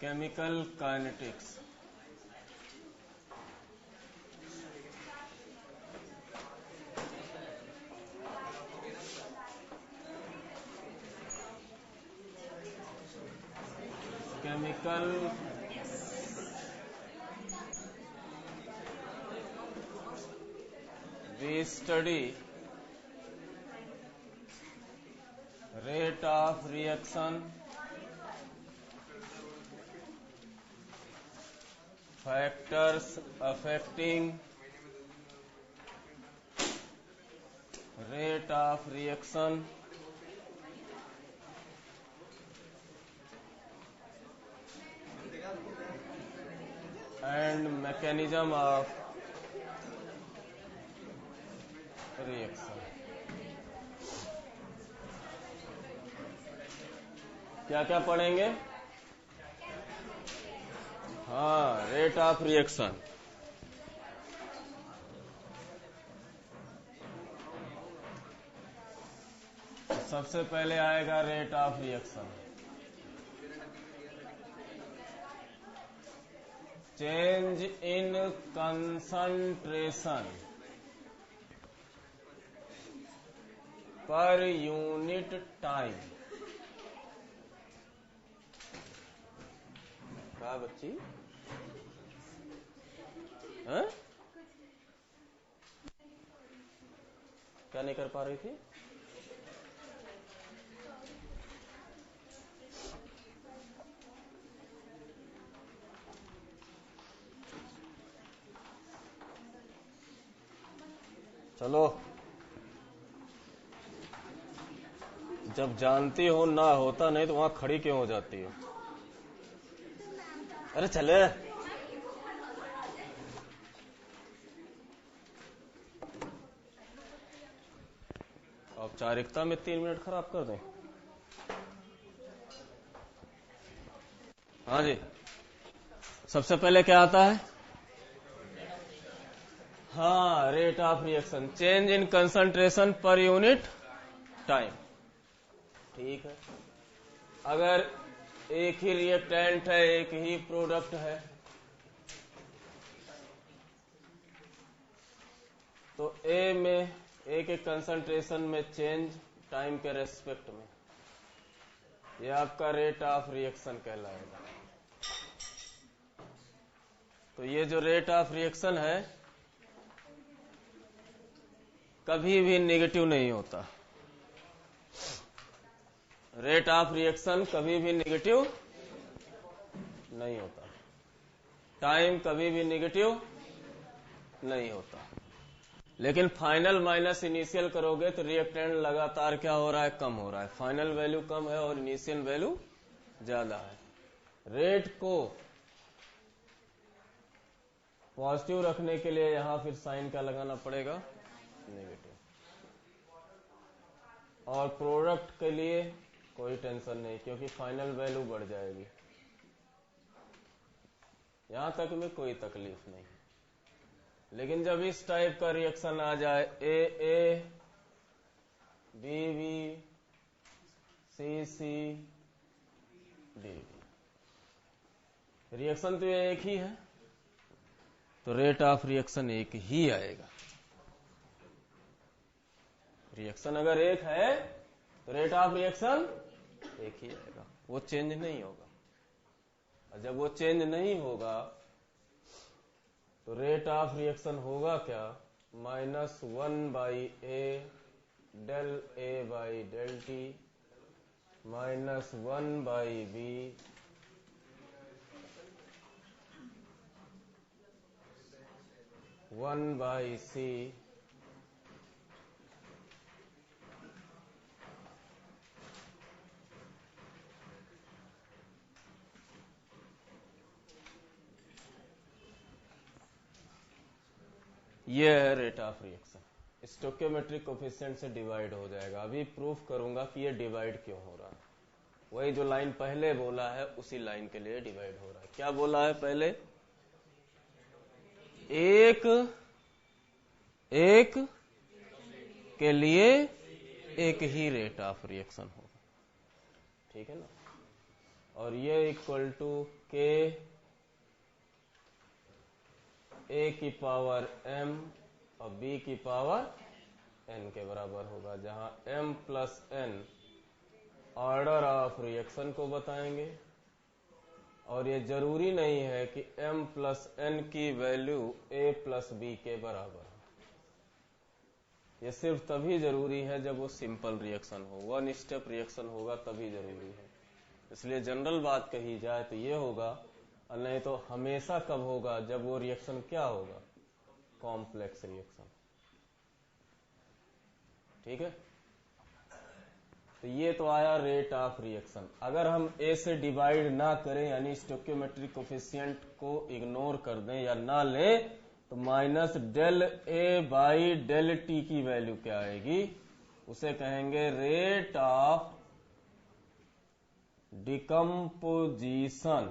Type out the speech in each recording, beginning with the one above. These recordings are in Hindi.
Chemical kinetics. Chemical we study rate of reaction, factors affecting rate of reaction, and mechanism of reaction। क्या क्या पढ़ेंगे? हाँ, रेट ऑफ रिएक्शन। सबसे पहले आएगा rate of reaction. Change in concentration per unit time. क्या बच्ची? हैं? क्या नहीं कर पा रही थी? चलो, जब जानती हो ना होता नहीं तो वहां खड़ी क्यों हो जाती हो? अरे चले। औपचारिकता में 3 मिनट खराब कर दें? हाँ जी, सबसे पहले क्या आता है? हाँ, rate of reaction, change in concentration per unit time. ठीक है, अगर एक ही रिएक्टेंट है, एक ही प्रोडक्ट है, तो ए के कंसंट्रेशन में चेंज टाइम के रेस्पेक्ट में, यह आपका रेट ऑफ रिएक्शन कहलाएगा। तो ये जो रेट ऑफ रिएक्शन है कभी भी नेगेटिव नहीं होता। रेट ऑफ रिएक्शन कभी भी नेगेटिव नहीं होता। टाइम कभी भी नेगेटिव नहीं होता। लेकिन फाइनल माइनस इनिशियल करोगे तो रिएक्टेंट लगातार क्या हो रहा है? कम हो रहा है। फाइनल वैल्यू कम है और इनिशियल वैल्यू ज्यादा है। रेट को पॉजिटिव रखने के लिए यहां फिर साइन क्या लगाना पड़ेगा? नेगेटिव। और प्रोडक्ट के लिए कोई टेंशन नहीं, क्योंकि फाइनल वैल्यू बढ़ जाएगी। यहां तक में कोई तकलीफ नहीं। लेकिन जब इस टाइप का रिएक्शन आ जाए, A B B, C D, reaction तो ये एक ही है, तो रेट ऑफ रिएक्शन एक ही आएगा। रिएक्शन अगर एक है तो रेट ऑफ रिएक्शन एक ही आएगा, वो चेंज नहीं होगा। और जब वो चेंज नहीं होगा तो रेट ऑफ रिएक्शन होगा क्या? -1/a del a by del t -1/b (1/c) ये है rate of reaction. Stoichiometric coefficient से डिवाइड हो जाएगा। अभी प्रूफ करूंगा कि ये डिवाइड क्यों हो रहा है। वही जो लाइन पहले बोला है उसी लाइन के लिए डिवाइड हो रहा है। क्या बोला है पहले? एक के लिए एक ही रेट ऑफ रिएक्शन होगा। ठीक है ना? और ये इक्वल टू के ए की पावर m और b की पावर n के बराबर होगा, जहां m plus n order of reaction को बताएंगे और ये जरूरी नहीं है कि m प्लस n की वैल्यू a प्लस b के बराबर हो। ये सिर्फ तभी जरूरी है जब वो सिंपल रिएक्शन हो, वन स्टेप रिएक्शन होगा तभी जरूरी है। इसलिए जनरल बात कही जाए तो ये होगा, और नहीं तो हमेशा कब होगा, जब वो रिएक्शन क्या होगा, कॉम्प्लेक्स रिएक्शन। ठीक है, तो ये तो आया रेट ऑफ रिएक्शन। अगर हम ए से डिवाइड ना करें, यानी स्टोइकियोमेट्रिक कोफिशिएंट को इग्नोर कर दें या ना लें, तो minus del A by del T की वैल्यू क्या आएगी, उसे कहेंगे rate of decomposition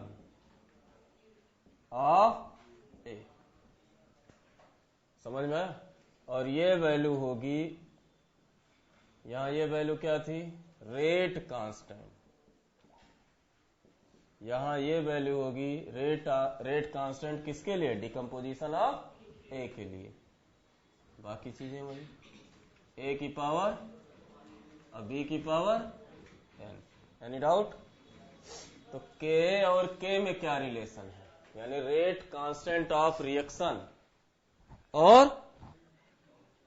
of A. समझ में आया? और ये वैल्यू होगी, यहां ये वैल्यू क्या थी, रेट कांस्टेंट, यहां ये वैल्यू होगी रेट कांस्टेंट किसके लिए, डिकम्पोजिशन ऑफ ए के लिए। बाकी चीजें वही, ए की पावर और बी की पावर एन। Any doubt? तो के और के में क्या रिलेशन है, यानी रेट कांस्टेंट ऑफ रिएक्शन और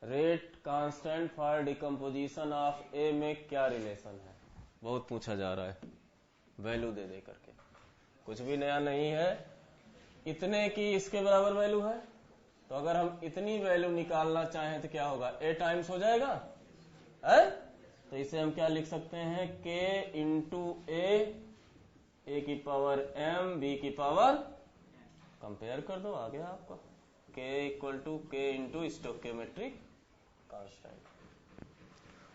rate constant for decomposition of A में क्या रिलेशन है, बहुत पूछा जा रहा है वैल्यू दे दे करके। कुछ भी नया नहीं है, इतने की इसके बराबर वैल्यू है, तो अगर हम इतनी वैल्यू निकालना चाहें तो क्या होगा, ए टाइम्स हो जाएगा है? तो इसे हम क्या लिख सकते हैं, के इंटू ए की पावर m, बी की पावर, कंपेयर कर दो, आ गया आपका k equal to k into stoichiometric constant.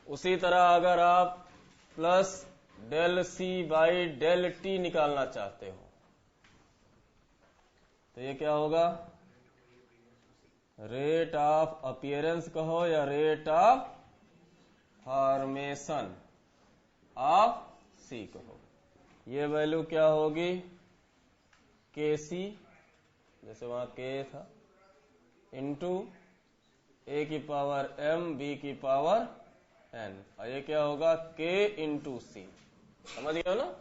उसी तरह अगर आप plus del C by del T निकालना चाहते हो तो ये क्या होगा, रेट ऑफ अपीयरेंस कहो या रेट ऑफ फॉर्मेशन ऑफ सी कहो, ये वैल्यू क्या होगी, के सी, जैसे वहां के था, इंटू ए की पावर m, बी की पावर n, और ये क्या होगा, k इंटू सी। समझ गए हो ना?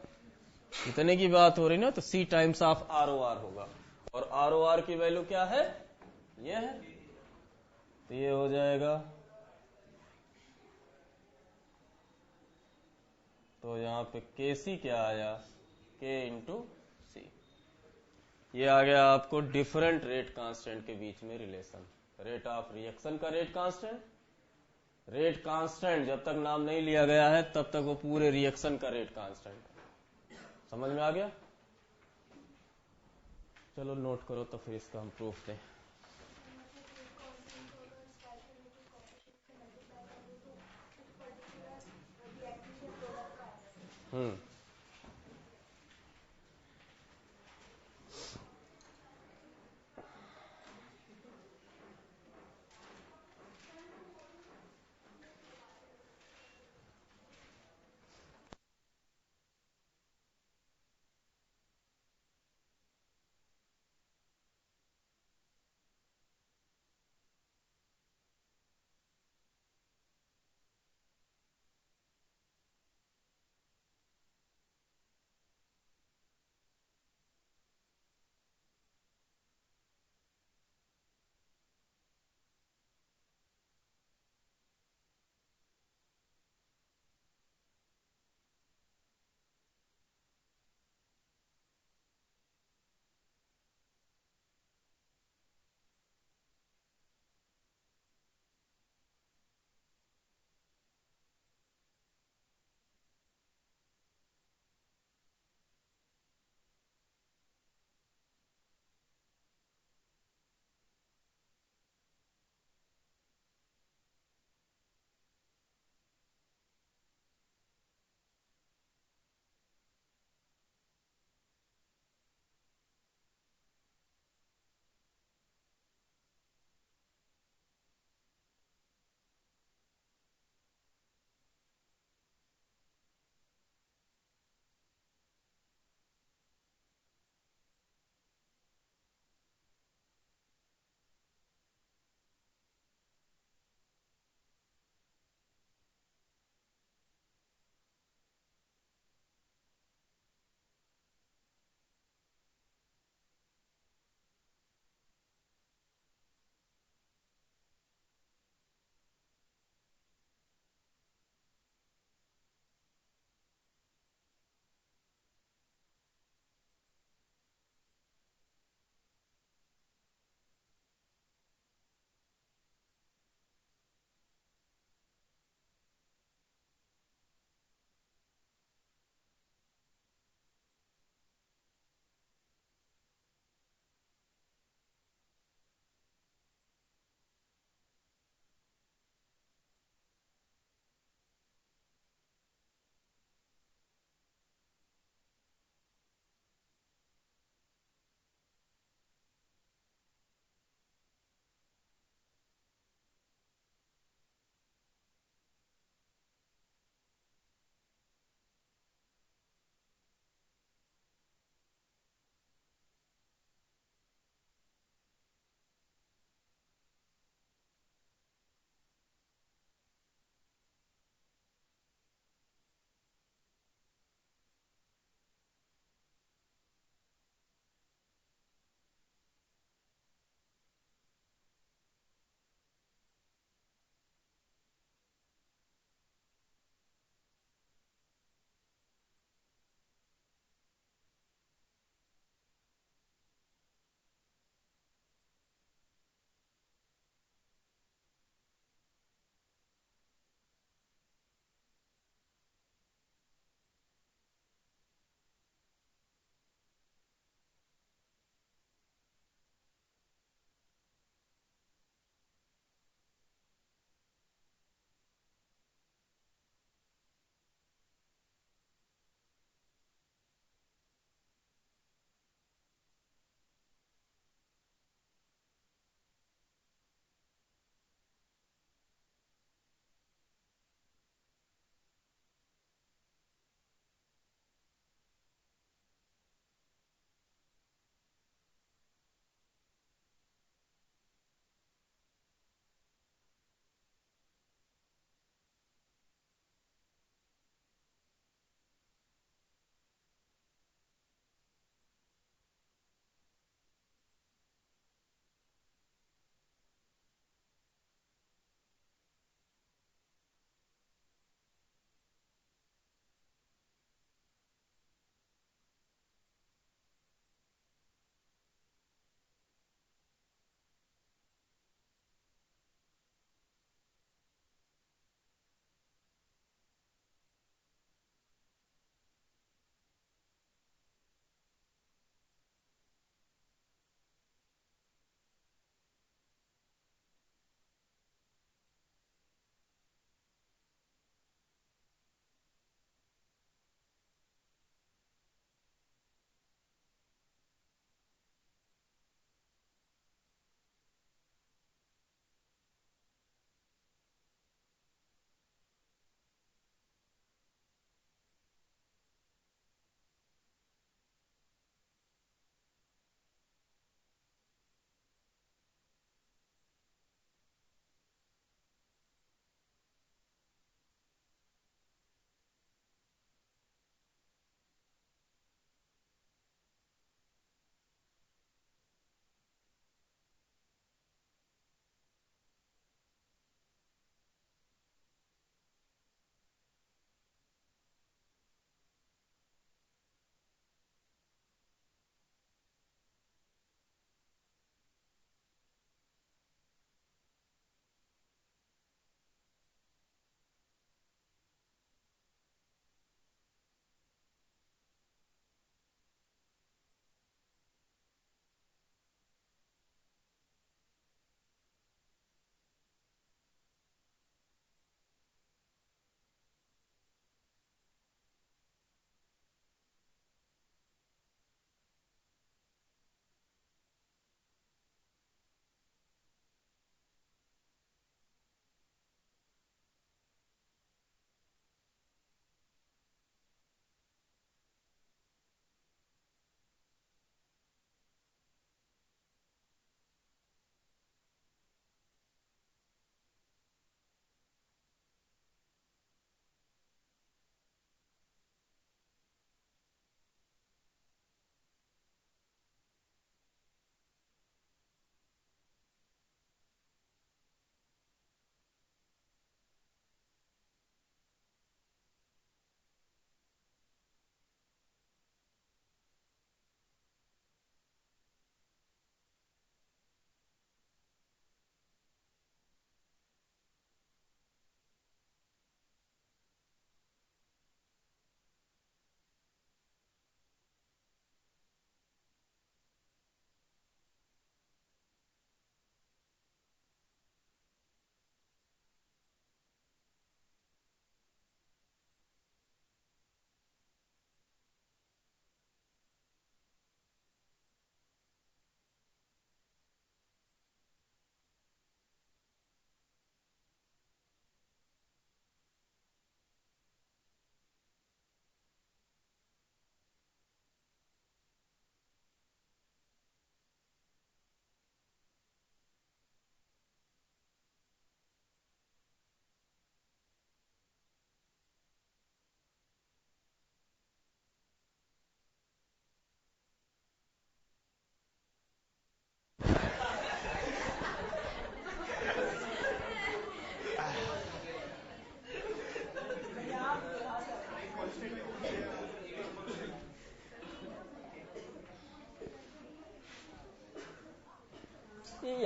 इतने की बात हो रही ना, तो c टाइम्स ऑफ ROR होगा, और ROR की वैल्यू क्या है, ये है, तो ये हो जाएगा, तो यहां पे kc क्या आया, k इंटू सी। ये आ गया आपको डिफरेंट रेट कांस्टेंट के बीच में रिलेशन। रेट ऑफ रिएक्शन का रेट कांस्टेंट, रेट कांस्टेंट जब तक नाम नहीं लिया गया है तब तक वो पूरे रिएक्शन का रेट कांस्टेंट। समझ में आ गया? चलो नोट करो तो फिर इसका हम प्रूफ दें। हम्म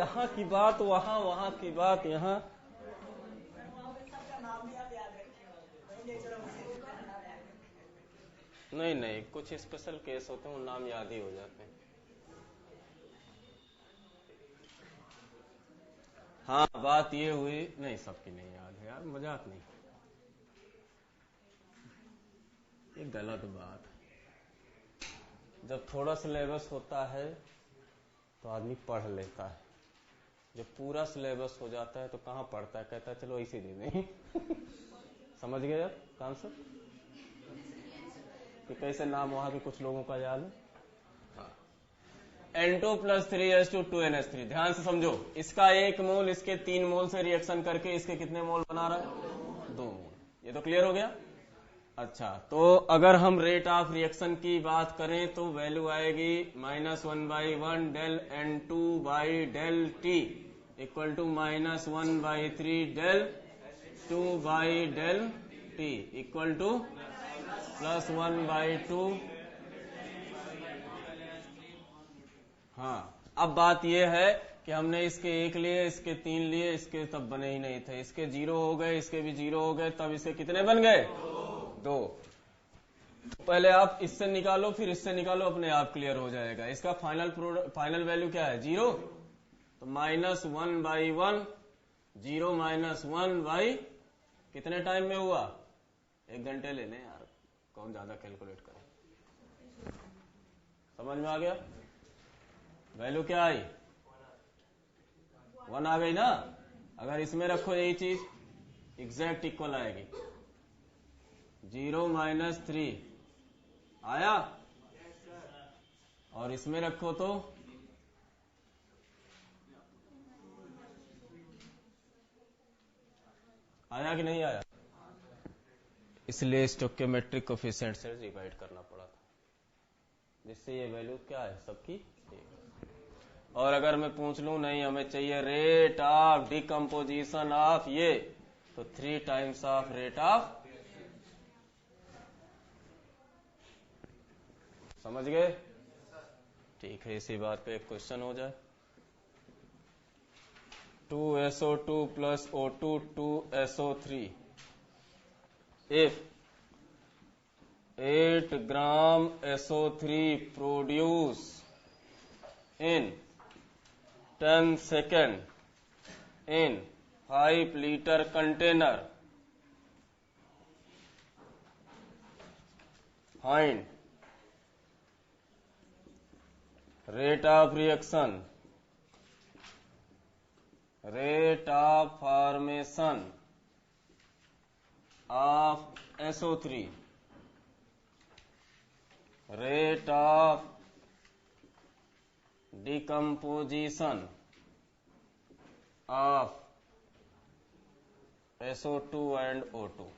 यहाँ की बात वहां, वहां की बात यहाँ। नहीं नहीं, कुछ स्पेशल केस होते हैं, वो नाम याद ही हो जाते हैं। हाँ, बात ये हुई, नहीं सबकी नहीं याद है यार, मजाक नहीं, ये गलत बात है। जब थोड़ा सिलेबस होता है तो आदमी पढ़ लेता है, जब पूरा सिलेबस हो जाता है तो कहाँ पढ़ता है, कहता है चलो इसी दे दें। समझ गए आप कॉन्सेप्ट कि कैसे नाम वहां के कुछ लोगों का याद है। N2 प्लस 3s2 2NH3, ध्यान से समझो, इसका 1 मोल इसके 3 मोल से रिएक्शन करके इसके कितने मोल बना रहा है, 2 मोल। ये तो क्लियर हो गया। अच्छा, तो अगर हम रेट ऑफ रिएक्शन की बात करें तो वैल्यू आएगी -1/1 del N2 by del T equal to -1/3 del 2 by del T equal to +1/2। हाँ, अब बात यह है कि हमने इसके 1 लिए, इसके 3 लिए, इसके तब बने ही नहीं थे, इसके 0 हो गए, इसके भी 0 हो गए, तब इसके कितने बन गए, 2। पहले आप इससे निकालो फिर इससे निकालो, अपने आप क्लियर हो जाएगा। इसका फाइनल वैल्यू क्या है, 0। तो -1/1, 0 -1 बाई कितने टाइम में हुआ, 1 घंटे ले लें यार, कौन ज्यादा कैलकुलेट करे। समझ में आ गया, वैल्यू क्या आई, 1 आ गई ना। अगर इसमें रखो यही चीज एग्जैक्ट इक्वल आएगी, 0 -3 आया, और इसमें रखो तो आया कि नहीं आया, इसलिए स्टोइकियोमेट्रिक कोफिशिएंट से डिवाइड करना पड़ा था, जिससे ये वैल्यू क्या है सबकी। और अगर मैं पूछ लूं नहीं हमें चाहिए रेट ऑफ डिकम्पोजिशन ऑफ ये, तो 3 टाइम्स ऑफ रेट ऑफ, समझ गए। ठीक है, इसी बात पे एक क्वेश्चन हो जाए। 2SO2 plus O2 2SO3 if 8 gram SO3 produce in 10 second in 5 liter container, find rate of reaction, rate of formation of SO3, rate of decomposition of SO2 and O2।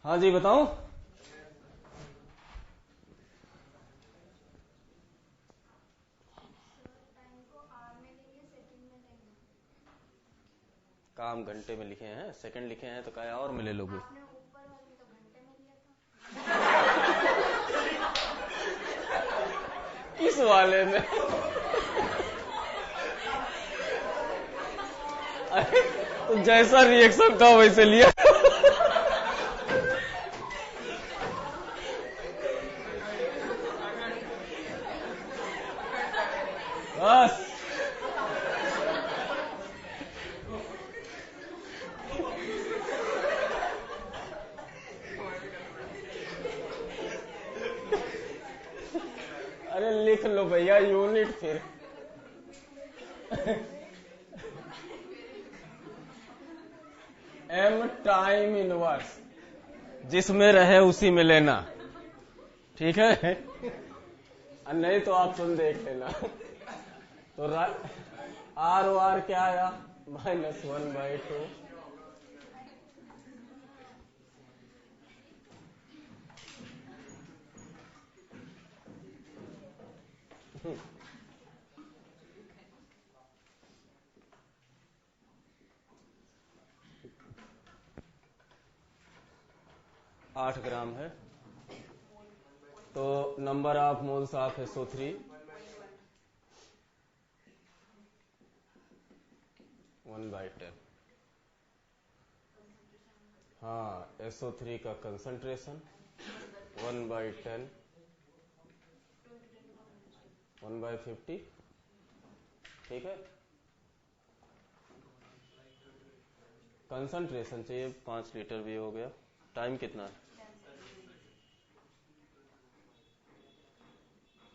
हाँ जी बताऊं। काम घंटे में लिखे हैं, सेकंड लिखे हैं तो क्या और में ले लोगे। आपने ऊपर वाले में तो घंटे में लिया था। इस वाले में अरे तो जैसा रिएक्शन था वैसे लिया। बस अरे लिख लो भैया यूनिट फिर। एम टाइम इनवर्स जिसमें रहे उसी में लेना, ठीक है। नहीं तो ऑप्शन देख लेना। तो आर ओ आर क्या आया, -1/2। आठ ग्राम है तो number of moles of SO3 1/10। हाँ SO3 का कंसंट्रेशन 1/10 1/50, ठीक है। कंसंट्रेशन चाहिए 5 लीटर भी हो गया। टाइम कितना है,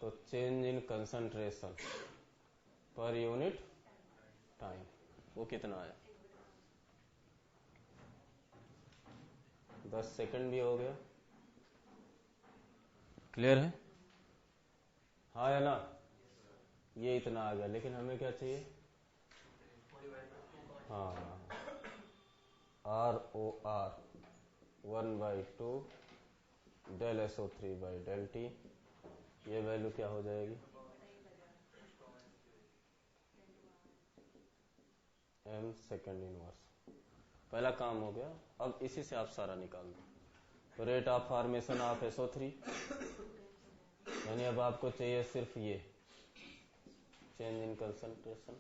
तो change in concentration per unit time वो कितना आया, 10 सेकंड भी हो गया। क्लियर है, हाँ या ना। ये इतना आ गया, लेकिन हमें क्या चाहिए, हाँ ROR 1/2 del SO3/del T। ये वैल्यू क्या हो जाएगी, m सेकेंड इनवर्स। पहला काम हो गया। अब इसी से आप सारा निकाल दो। तो rate of formation of SO3, यानी अब आपको चाहिए सिर्फ ये चेंज इन कंसंट्रेशन,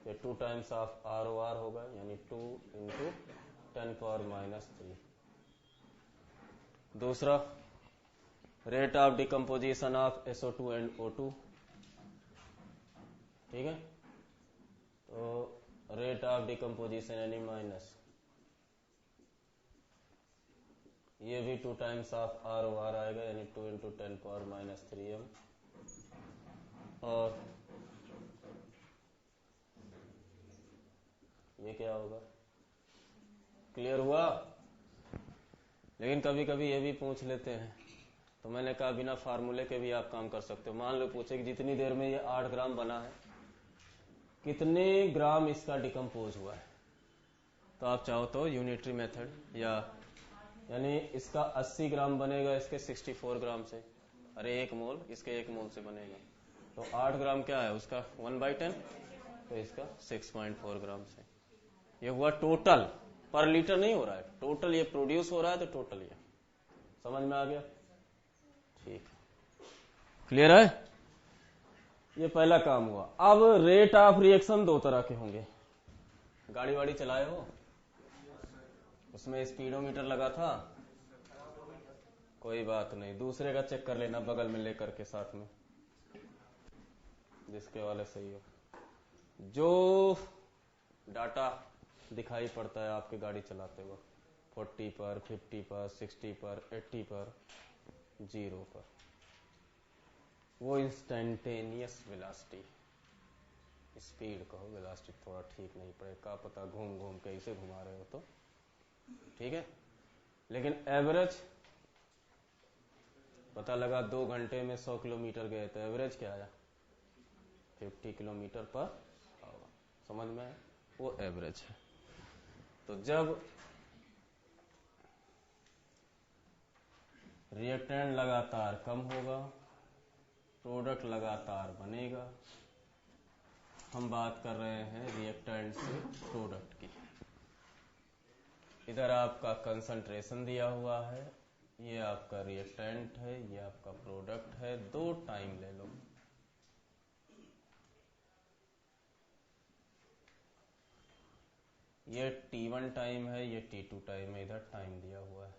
ये 2 टाइम्स ऑफ ROR होगा, यानी 2 × 10⁻³ दूसरा rate of decomposition of SO2 and O2, ठीक है। तो रेट ऑफ डिकम्पोजिशन यानी माइनस, ये भी 2 टाइम्स ऑफ ROR आएगा, यानी 2 × 10⁻³ और ये क्या होगा। क्लियर हुआ। लेकिन कभी कभी ये भी पूछ लेते हैं, तो मैंने कहा बिना फार्मूले के भी आप काम कर सकते हो। मान लो पूछे कि जितनी देर में ये 8 ग्राम बना है, कितने ग्राम इसका डिकम्पोज हुआ है, तो आप चाहो तो यूनिटरी मेथड यानी इसका 80 ग्राम बनेगा इसके 64 ग्राम से, अरे 1 मोल इसके 1 मोल से बनेगा, तो 8 ग्राम क्या है उसका 1/10, तो इसका 6.4 ग्राम से। ये हुआ टोटल, पर लीटर नहीं हो रहा है, टोटल ये प्रोड्यूस हो रहा है, तो टोटल ये समझ में आ गया, ठीक। क्लियर है, ये पहला काम हुआ। अब रेट ऑफ रिएक्शन 2 तरह के होंगे। गाड़ी वाड़ी चलाए हो, उसमें स्पीडोमीटर लगा था, कोई बात नहीं, दूसरे का चेक कर लेना बगल में लेकर के साथ में, जिसके वाले सही हो। जो डाटा दिखाई पड़ता है आपके गाड़ी चलाते वक्त, 40 पर, 50 पर, 60 पर, 80 पर, 0 पर, वो इंस्टेंटेनियस वेलोसिटी, स्पीड कहो, वेलोसिटी थोड़ा ठीक नहीं पड़े, का पता घूम घूम के इसे घुमा रहे हो तो ठीक है। लेकिन एवरेज पता लगा 2 घंटे में 100 किलोमीटर गए, तो एवरेज क्या आया, 50 किलोमीटर पर आवर। समझ में आया, वो एवरेज है। तो जब रिएक्टेंट लगातार कम होगा, प्रोडक्ट लगातार बनेगा। हम बात कर रहे हैं रिएक्टेंट से प्रोडक्ट की। इधर आपका कंसंट्रेशन दिया हुआ है, ये आपका रिएक्टेंट है, ये आपका प्रोडक्ट है। दो टाइम ले लो, ये T1 टाइम है, ये T2 टाइम है, इधर टाइम दिया हुआ है।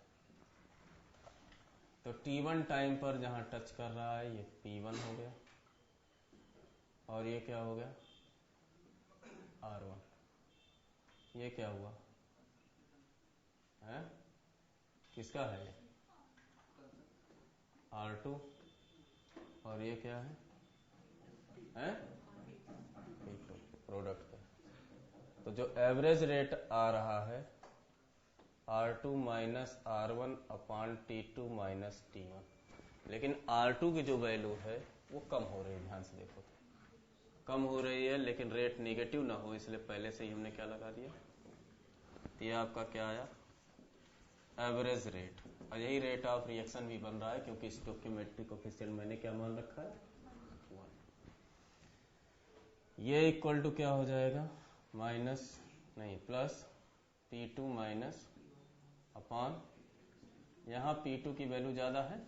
तो T1 टाइम पर जहां टच कर रहा है ये P1 हो गया, और ये क्या हो गया R1। ये क्या हुआ है, किसका है ये R2, और ये क्या है T2 प्रोडक्ट का। तो जो एवरेज रेट आ रहा है R2 माइनस R1 अपान T2 माइनस T1, लेकिन R2 की जो वैल्यू है वो कम हो रही है। ध्यान से देखो, कम हो रही है, लेकिन रेट निगेटिव ना हो इसलिए पहले से ही हमने क्या लगा दिया, ये आपका क्या आया एवरेज रेट। और यही रेट ऑफ रिएक्शन भी बन रहा है क्योंकि स्टोइकियोमेट्रिक कोएफिशिएंट मैंने क्या मान रखा है 1। ये इक्वल टू क्या हो जाएगा प्लस P2 माइनस अपान, यहां P2 की वैल्यू ज्यादा है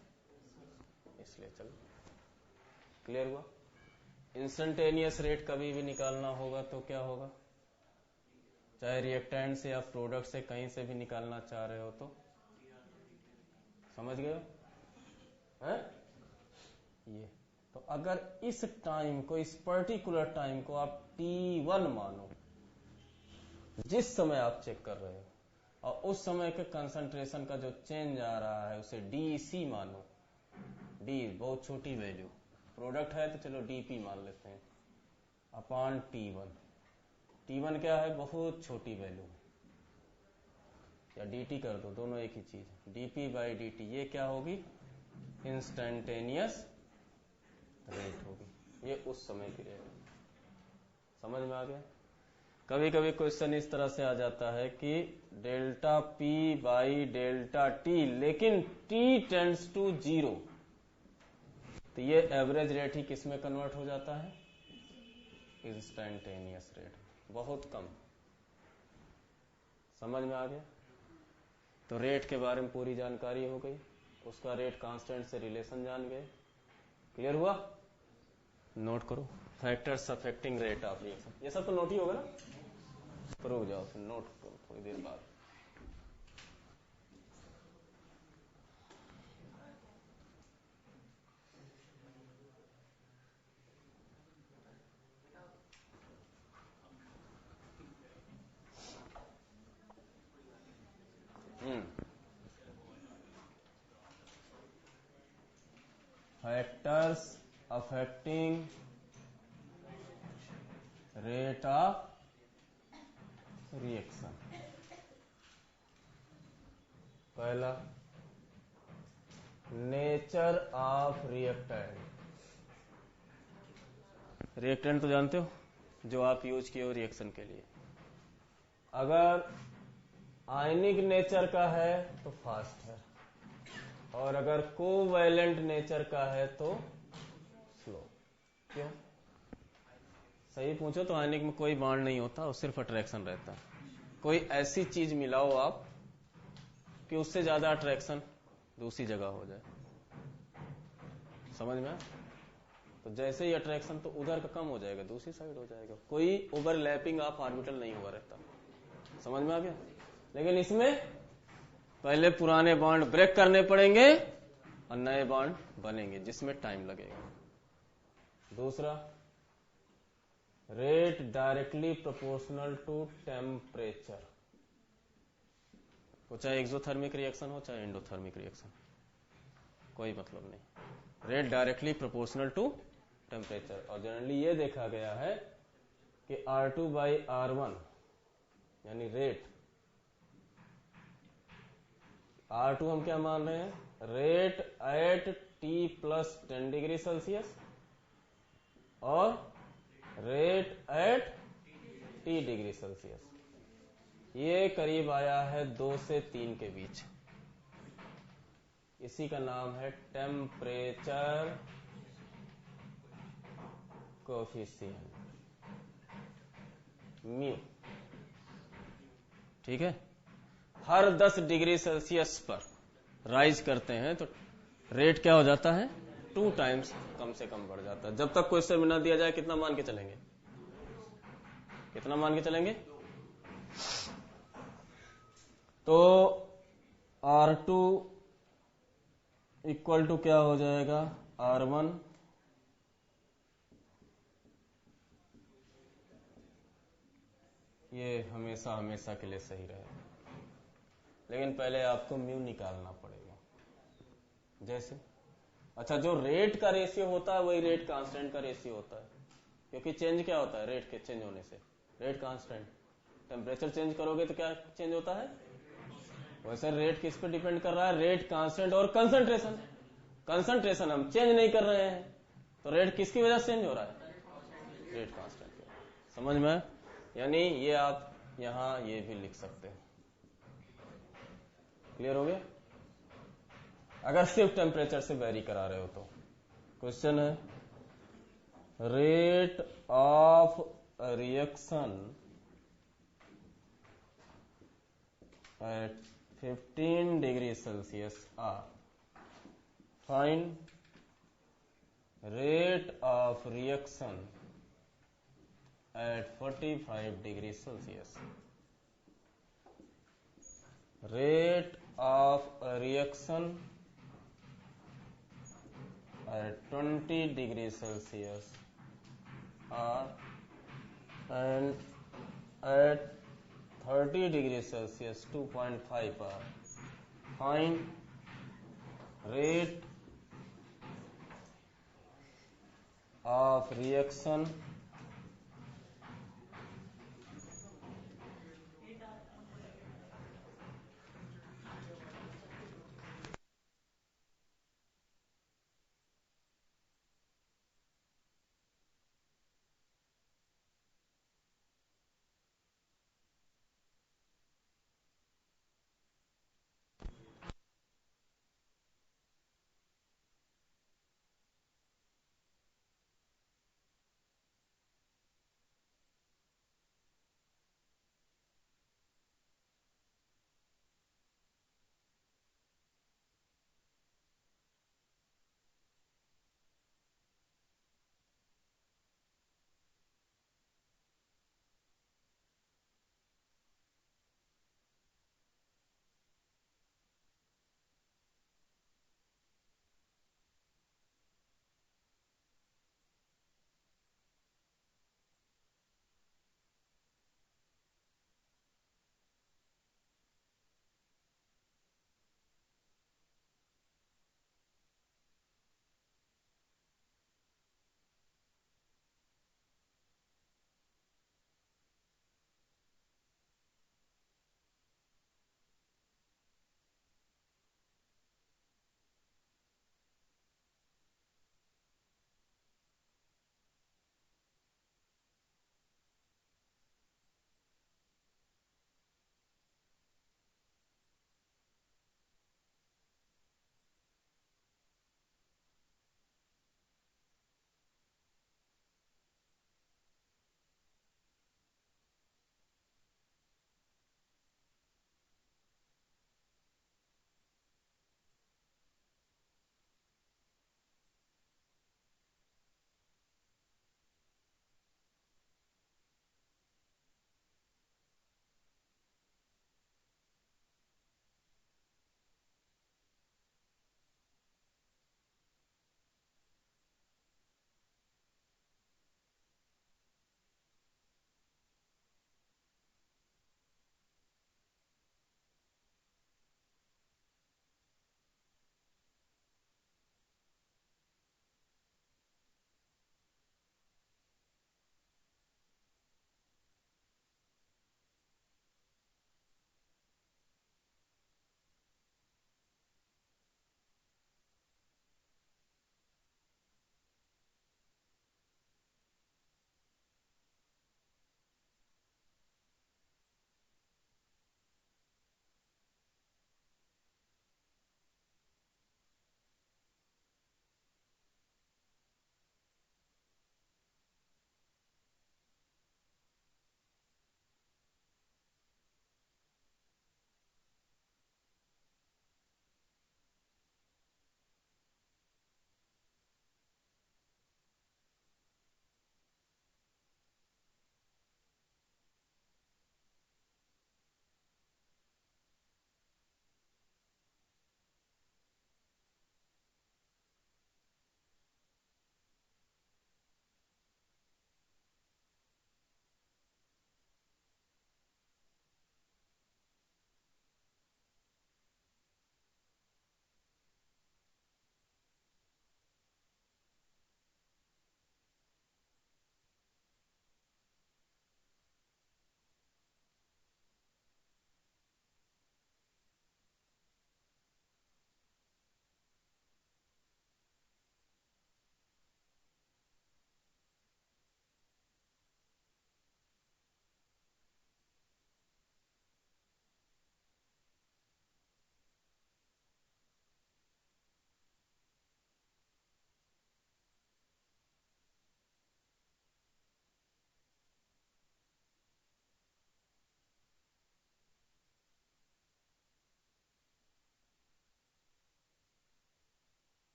इसलिए चलो क्लियर हुआ। इंस्टेंटेनियस रेट कभी भी निकालना होगा तो क्या होगा, चाहे रिएक्टेंट से या प्रोडक्ट से कहीं से भी निकालना चाह रहे हो तो समझ गए हैं ये। तो अगर इस टाइम को, इस पर्टिकुलर टाइम को आप T1 मानो, जिस समय आप चेक कर रहे हो, और उस समय के कंसंट्रेशन का जो चेंज आ रहा है उसे DC मानो। D बहुत छोटी वैल्यू, प्रोडक्ट है तो चलो DP मान लेते हैं, अपान T1। T1 क्या है, बहुत छोटी वैल्यू, या DT कर दो, दोनों एक ही चीज, DP बाई DT। ये क्या होगी इंस्टेंटेनियस रेट होगी, ये उस समय की रेट। समझ में आ गया। कभी कभी क्वेश्चन इस तरह से आ जाता है कि delta P by delta T, लेकिन T टेंड्स टू 0, तो ये एवरेज रेट ही किस में कन्वर्ट हो जाता है, इंस्टेंटेनियस रेट, बहुत कम। समझ में आ गया। तो रेट के बारे में पूरी जानकारी हो गई, उसका रेट कांस्टेंट से रिलेशन जान गए, क्लियर हुआ। नोट करो factors affecting rate of reaction, ये सब तो नोट ही होगा ना, करो जाओ फिर नोट करो थोड़ी देर बाद। Factors affecting rate of reaction. पहला नेचर ऑफ रिएक्टेंट। रिएक्टेंट तो जानते हो जो आप यूज किए हो रिएक्शन के लिए। अगर आयनिक नेचर का है तो फास्ट है, और अगर कोवैलेंट नेचर का है तो स्लो। क्यों, सही पूछो तो आयनिक में कोई बॉन्ड नहीं होता और सिर्फ अट्रैक्शन रहता है। कोई ऐसी चीज मिलाओ आप कि उससे ज्यादा अट्रैक्शन दूसरी जगह हो जाए, समझ में। तो जैसे ही अट्रैक्शन तो उधर का कम हो जाएगा, दूसरी साइड हो जाएगा, कोई ओवरलैपिंग ऑफ ऑर्बिटल नहीं हुआ रहता, समझ में आ गया। लेकिन इसमें पहले पुराने बॉन्ड ब्रेक करने पड़ेंगे और नए बॉन्ड बनेंगे, जिसमें टाइम लगेगा। दूसरा, rate directly proportional to temperature. वो चाहे एक्सोथर्मिक रिएक्शन हो चाहे एंडोथर्मिक रिएक्शन, कोई मतलब नहीं, rate directly proportional to temperature. और जनरली ये देखा गया है कि R2 बाई R1 यानी रेट, R2 हम क्या मान रहे हैं, rate at T plus 10 degree Celsius और rate at T degree Celsius, ये करीब आया है 2 से 3 के बीच। इसी का नाम है टेम्परेचर कोफिशिएंट, म्यू। ठीक है, हर 10 डिग्री सेल्सियस पर राइज करते हैं तो रेट क्या हो जाता है, 2 टाइम्स कम से कम बढ़ जाता है। जब तक क्वेश्चन में ना दिया जाए कितना मान के चलेंगे, कितना मान के चलेंगे? तो R2 इक्वल टू क्या हो जाएगा, R1 ये हमेशा हमेशा के लिए सही रहेगा, लेकिन पहले आपको म्यू निकालना पड़ेगा। जैसे अच्छा, जो रेट का रेशियो होता है वही रेट कांस्टेंट का रेशियो होता है, क्योंकि चेंज क्या होता है रेट के चेंज होने से, रेट कांस्टेंट। टेम्परेचर चेंज करोगे तो क्या चेंज होता है, वैसे रेट किस पे डिपेंड कर रहा है, रेट कांस्टेंट और कंसंट्रेशन। कंसंट्रेशन हम चेंज नहीं कर रहे हैं तो रेट किसकी वजह से चेंज हो रहा है, रेट कांस्टेंट की वजह से। समझ में? यानी ये आप यहां ये भी लिख सकते हैं। क्लियर हो गया? अगर सिर्फ टेम्परेचर से वेरी करा रहे हो तो क्वेश्चन है rate of reaction at 15 degrees Celsius are. Find rate of reaction at 45 degrees Celsius. Rate of reaction at 20 degrees Celsius are, and at 30 degrees Celsius 2.5 are. Find rate of reaction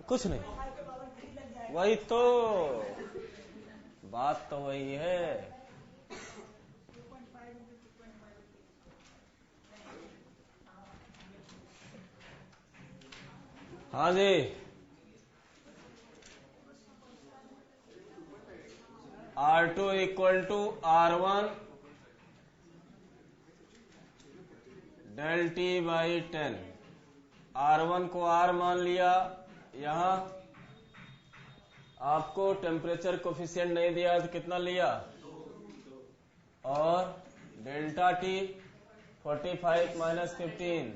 कुछ नहीं, वही तो बात तो वही है। हाँ जी, R2 equal to R1 del T by 10। R1 को R मान लिया। यहां आपको टेम्परेचर कोफिशिएंट नहीं दिया तो कितना लिया, और डेल्टा टी 45 माइनस 15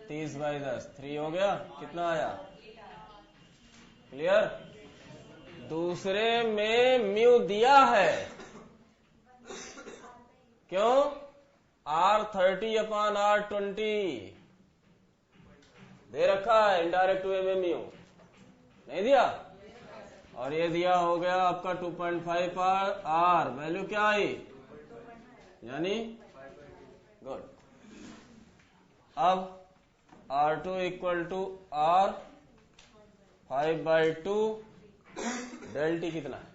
30/10 3 हो गया। कितना आया, क्लियर। दूसरे में म्यू दिया है, क्यों, R30/R20 दे रखा है, इनडायरेक्ट वे में म्यू नहीं दिया, और ये दिया हो गया आपका 2.5 R। वैल्यू क्या आई, यानी गुड। अब R2 equal to R 5/2 del T कितना है,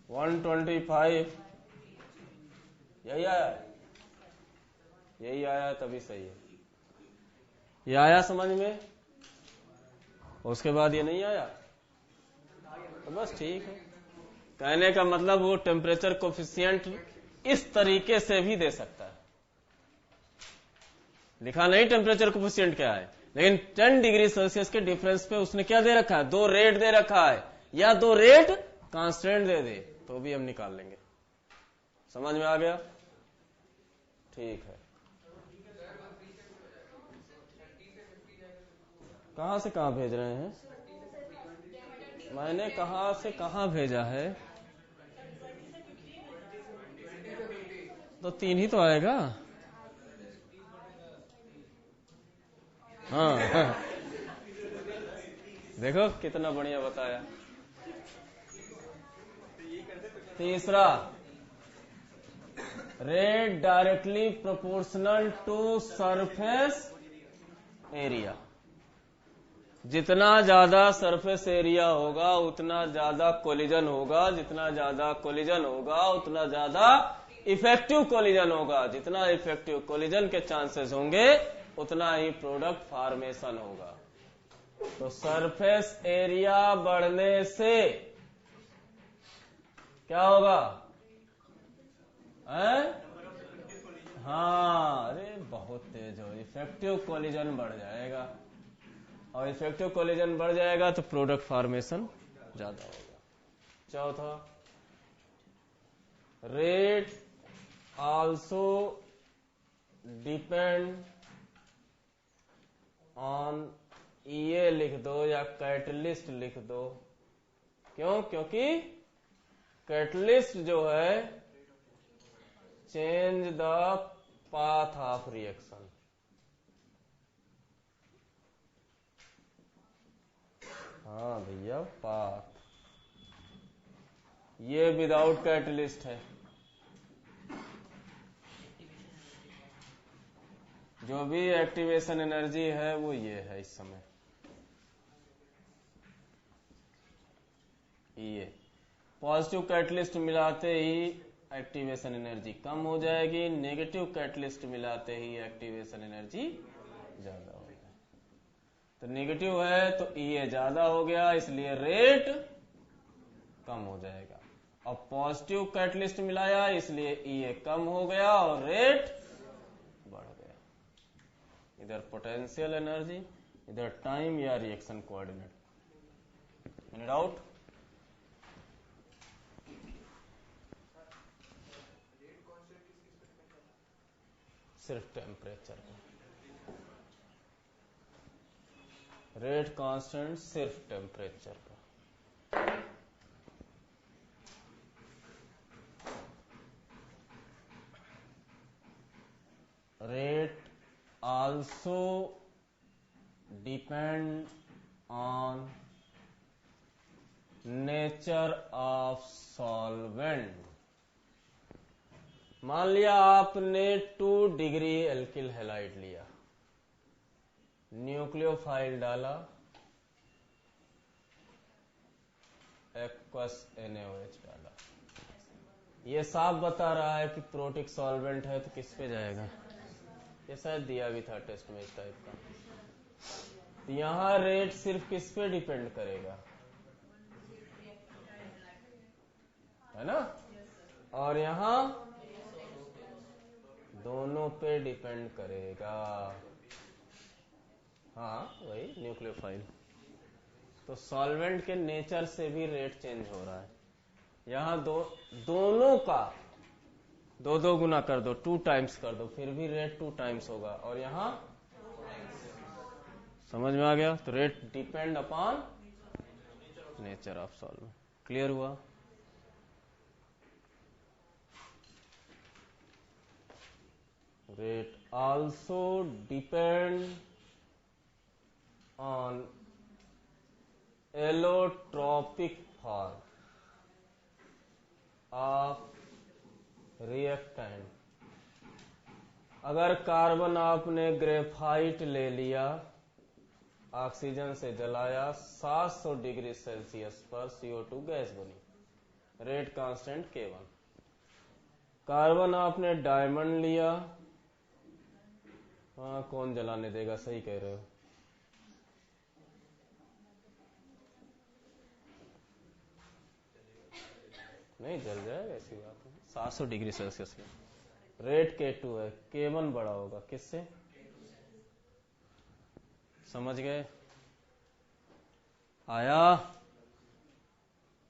125। यही आया, यही आया, तभी सही है। ये आया समझ में, उसके बाद ये नहीं आया तो बस ठीक है। कहने का मतलब वो टेम्परेचर कोफिशिएंट इस तरीके से भी दे सकता है। लिखा नहीं टेम्परेचर कोफिशिएंट क्या है, लेकिन 10 डिग्री सेल्सियस के डिफरेंस पे उसने क्या दे रखा है, 2 रेट दे रखा है, या 2 रेट कांस्टेंट दे दे तो भी हम निकाल लेंगे। समझ में आ गया, ठीक है। कहां से कहां भेज रहे हैं, मैंने कहां से कहां भेजा है, तो 3 ही तो आएगा। हाँ देखो कितना बढ़िया बताया। तीसरा, rate directly proportional to surface area. जितना ज्यादा सरफेस एरिया होगा उतना ज्यादा कोलिजन होगा, जितना ज्यादा कोलिजन होगा उतना ज्यादा इफेक्टिव कोलिजन होगा, जितना इफेक्टिव कोलिजन के चांसेस होंगे उतना ही प्रोडक्ट फॉर्मेशन होगा। तो सरफेस एरिया बढ़ने से क्या होगा, हाँ, अरे बहुत तेज हो, इफेक्टिव कोलिजन बढ़ जाएगा, और इफेक्टिव कोलिजन बढ़ जाएगा तो प्रोडक्ट फॉर्मेशन ज्यादा होगा। चौथा, रेट आल्सो डिपेंड ऑन, ईए लिख दो या कैटलिस्ट लिख दो। क्यों, क्योंकि कैटलिस्ट जो है change the path of reaction. हाँ भैया, पाथ, ये विदाउट कैटलिस्ट है। जो भी एक्टिवेशन एनर्जी है वो ये है इस समय, ये पॉजिटिव कैटलिस्ट मिलाते ही एक्टिवेशन एनर्जी कम हो जाएगी, नेगेटिव कैटलिस्ट मिलाते ही एक्टिवेशन एनर्जी ज्यादा हो जाएगी। तो नेगेटिव है तो ये ज्यादा हो गया, इसलिए रेट कम हो जाएगा, और पॉजिटिव कैटलिस्ट मिलाया इसलिए ये कम हो गया और रेट बढ़ गया। इधर पोटेंशियल एनर्जी, इधर टाइम या रिएक्शन कोऑर्डिनेट। Any doubt? सिर्फ टेम्परेचर का रेट कांस्टेंट, सिर्फ टेम्परेचर का। Rate also depend on nature of solvent. मान लिया आपने 2 डिग्री एल्किल हैलाइड लिया, न्यूक्लियोफाइल डाला, एक्वस NaOH डाला। ये साफ बता रहा है कि प्रोटिक सॉल्वेंट है, तो किस पे जाएगा? ये शायद दिया भी था टेस्ट में इस टाइप का। तो यहां रेट सिर्फ किस पे डिपेंड करेगा, है ना? और यहां दोनों पे डिपेंड करेगा। हाँ वही न्यूक्लियोफाइल। तो सॉल्वेंट के नेचर से भी रेट चेंज हो रहा है। यहां दोनों का दो दो गुना कर दो, 2 टाइम्स कर दो, फिर भी रेट 2 टाइम्स होगा। और यहां समझ में आ गया? तो rate depend upon nature of solvent. Clear हुआ? Rate also depend on allotropic form of reactant। अगर कार्बन आपने ग्रेफाइट ले लिया, ऑक्सीजन से जलाया, 700 डिग्री सेल्सियस पर CO2 गैस बनी, रेट कांस्टेंट K1। कार्बन आपने डायमंड लिया, हाँ कौन जलाने देगा, सही कह रहे हो। नहीं जल जाएगा, ऐसी बात नहीं। 700 डिग्री सेल्सियस में रेट K2 है, K1 बड़ा होगा किससे? समझ गए? आया?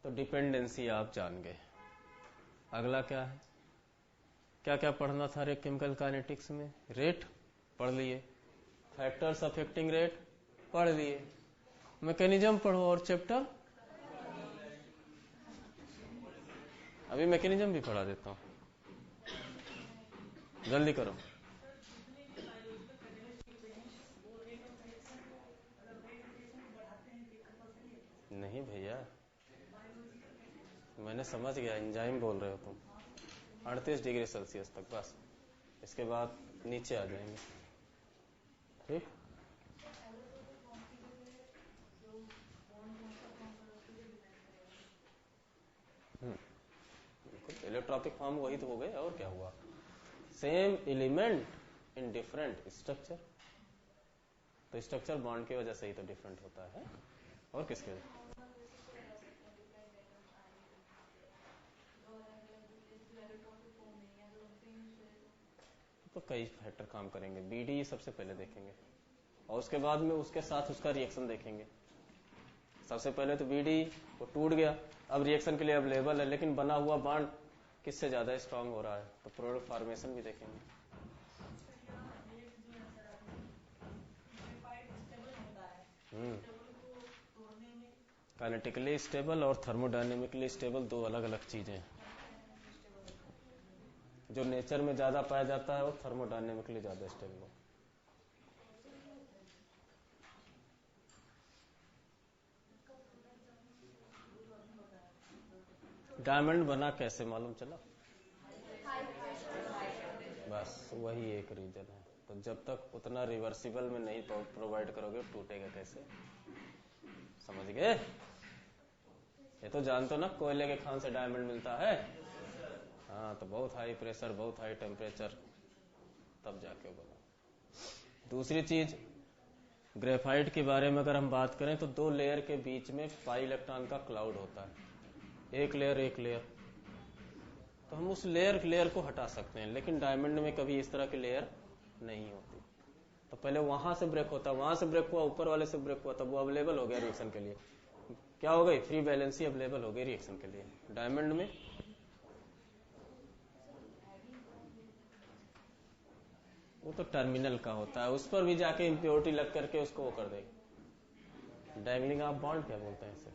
तो डिपेंडेंसी आप जान गए। अगला क्या है? क्या क्या पढ़ना था रे केमिकल काइनेटिक्स में? रेट पढ़ लिए, फैक्टर्स अफेक्टिंग रेट पढ़ लिए, मैकेनिज्म पढ़ो और चैप्टर। अभी मैकेनिज्म भी पढ़ा देता हूं, जल्दी करो। नहीं भैया, मैंने समझ गया, एंजाइम बोल रहे हो तुम। 38 डिग्री सेल्सियस तक बस, इसके बाद नीचे आ जाएंगे। ठीक, बिल्कुल इलेक्ट्रॉपिक फॉर्म वही तो हो गए, और क्या हुआ? Same element in different structure. तो स्ट्रक्चर बॉन्ड की वजह से ही तो डिफरेंट होता है, और किसके वजह? तो कई फैक्टर काम करेंगे, BD सबसे पहले देखेंगे, और उसके बाद में उसके साथ उसका रिएक्शन देखेंगे। सबसे पहले तो BD वो टूट गया, अब रिएक्शन के लिए अवेलेबल है, लेकिन बना हुआ बॉन्ड किससे ज्यादा स्ट्रांग हो रहा है, तो प्रोडक्ट फॉर्मेशन भी देखेंगे। काइनेटिकली स्टेबल और थर्मोडायनेमिकली स्टेबल दो अलग अलग चीजें हैं। जो नेचर में ज्यादा पाया जाता है वो थर्मोडायनेमिकली ज्यादा स्टेबल हो। डायमंड बना कैसे मालूम चला? बस वही एक रीजन है। तो जब तक उतना रिवर्सिबल में नहीं प्रोवाइड करोगे, टूटेगा कैसे? समझ गए? ये तो जानते हो ना, कोयले के खान से डायमंड मिलता है। हाँ, तो बहुत हाई प्रेशर, बहुत हाई टेम्परेचर, तब जाके बना। दूसरी चीज, ग्रेफाइट के बारे में अगर हम बात करें तो 2 लेयर के बीच में पाई इलेक्ट्रॉन का क्लाउड होता है, एक लेयर। तो हम उस लेयर को हटा सकते हैं, लेकिन डायमंड में कभी इस तरह की लेयर नहीं होती। तो पहले वहां से ब्रेक होता, वहां से ब्रेक हुआ, ऊपर वाले से ब्रेक हुआ, तब वो अवेलेबल हो गया रिएक्शन के लिए। क्या हो गई? फ्री बैलेंसी अवेलेबल हो गई रिएक्शन के लिए। डायमंड में वो तो टर्मिनल का होता है, उस पर भी जाके इम्प्योरिटी लग करके उसको वो कर देगी। डैंगलिंग ऑफ बॉन्ड क्या बोलते हैं इसे?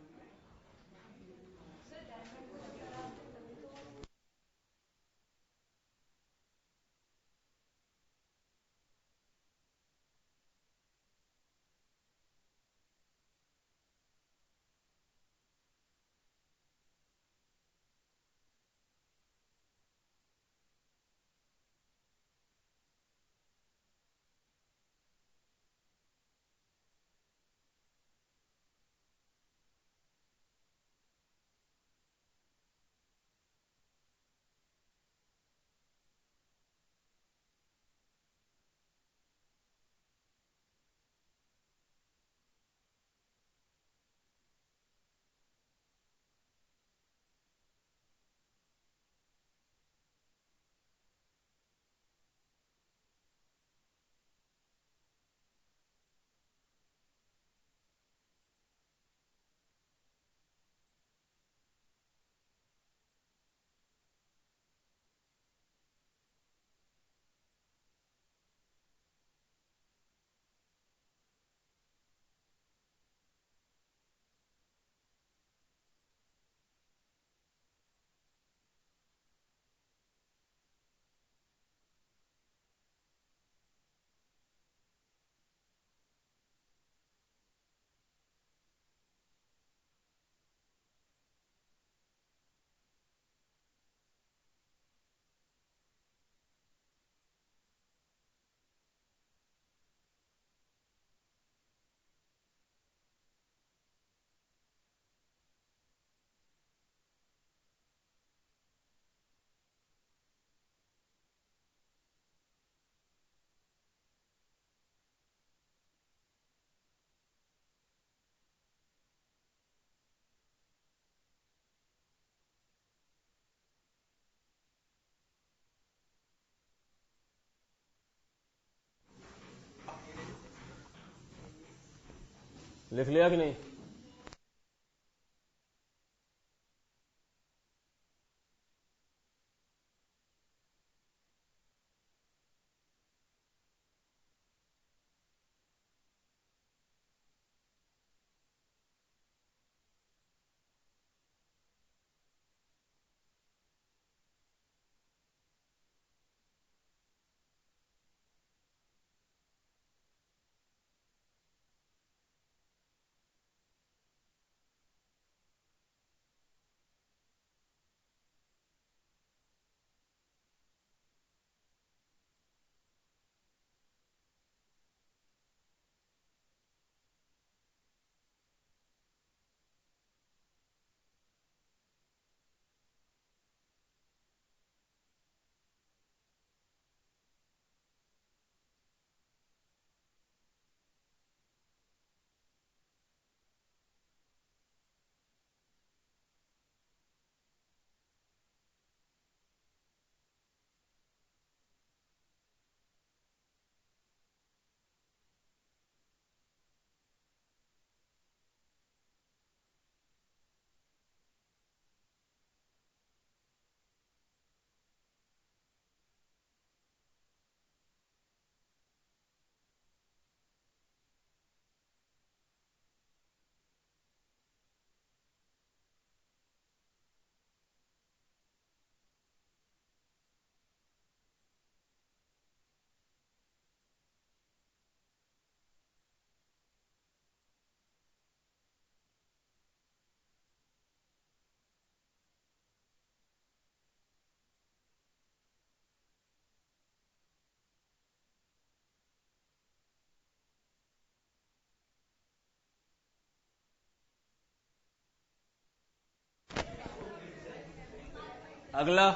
लिख लिया कि नहीं? अगला,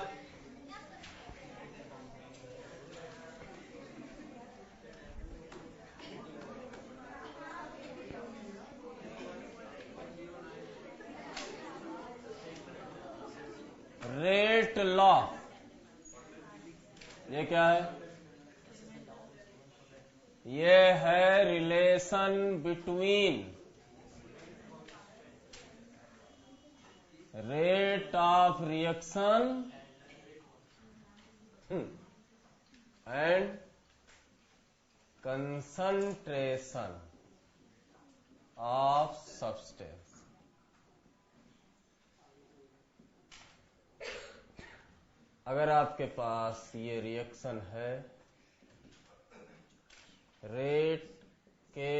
रेट लॉ। ये क्या है? ये है relation between rate of reaction and concentration of substance. अगर आपके पास ये रिएक्शन है, रेट के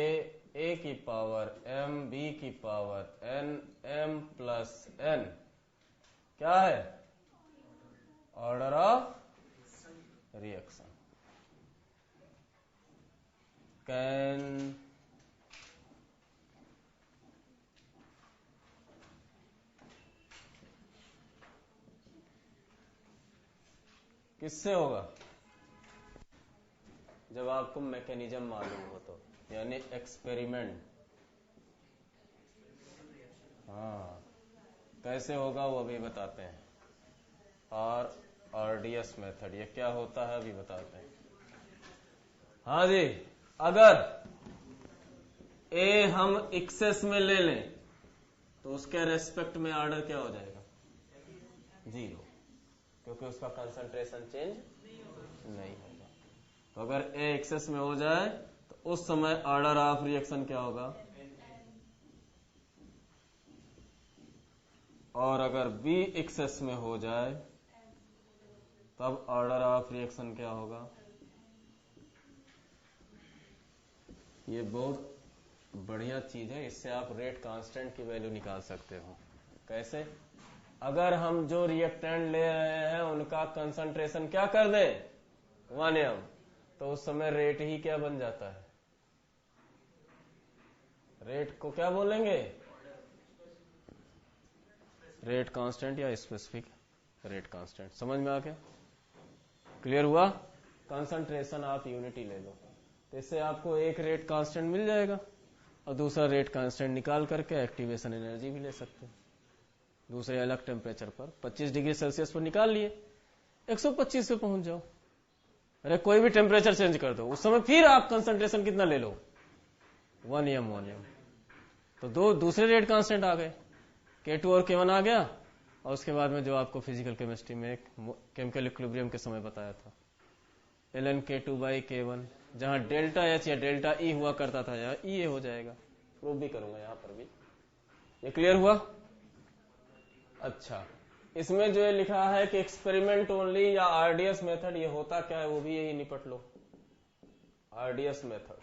ए की पावर m b की power n m plus n क्या है? Order of reaction. कैन किससे होगा? जब आपको मैकेनिज्म मालूम हो तो, यानी एक्सपेरिमेंट। हाँ, कैसे होगा वो अभी बताते हैं। और आरडीएस मेथड, ये क्या होता है अभी बताते हैं। हाँ जी, अगर ए हम एक्सेस में ले लें तो उसके रेस्पेक्ट में ऑर्डर क्या हो जाएगा? 0, क्योंकि उसका कंसंट्रेशन चेंज नहीं होगा। तो अगर ए एक्सेस में हो जाए तो उस समय ऑर्डर ऑफ रिएक्शन क्या होगा? और अगर बी एक्सेस में हो जाए तब ऑर्डर ऑफ रिएक्शन क्या होगा? ये बहुत बढ़िया चीज है, इससे आप रेट कांस्टेंट की वैल्यू निकाल सकते हो। कैसे? अगर हम जो रिएक्टेंट ले रहे हैं उनका कंसंट्रेशन क्या कर दें? 1 m, तो उस समय रेट ही क्या बन जाता है? रेट को क्या बोलेंगे? रेट कांस्टेंट या स्पेसिफिक रेट कांस्टेंट। समझ में आ गया? क्लियर हुआ? कंसंट्रेशन आप यूनिटी ले लो, तो इससे आपको एक रेट कांस्टेंट मिल जाएगा और दूसरा रेट कांस्टेंट निकाल करके एक्टिवेशन एनर्जी भी ले सकते हैं। दूसरे अलग टेम्परेचर पर 25 डिग्री सेल्सियस पर निकाल लिए, 125 पे पहुंच जाओ। अरे कोई भी टेम्परेचर चेंज कर दो, उस समय फिर आप कंसंट्रेशन कितना ले लो? 1 m। तो दो दूसरे रेट कांस्टेंट आ गए, K2 और K1 आ गया, और उसके बाद में जो आपको फिजिकल केमिस्ट्री में केमिकल इक्विलिब्रियम के समय बताया था, ln K2 बाई K1, जहां डेल्टा एच या डेल्टा ई हुआ करता था, यहाँ ई हो जाएगा। प्रूव भी करूंगा यहां पर भी। ये क्लियर हुआ? अच्छा, इसमें जो ये लिखा है कि एक्सपेरिमेंट ओनली या आरडीएस मेथड, ये होता क्या है वो भी यही निपट लो। RDS method,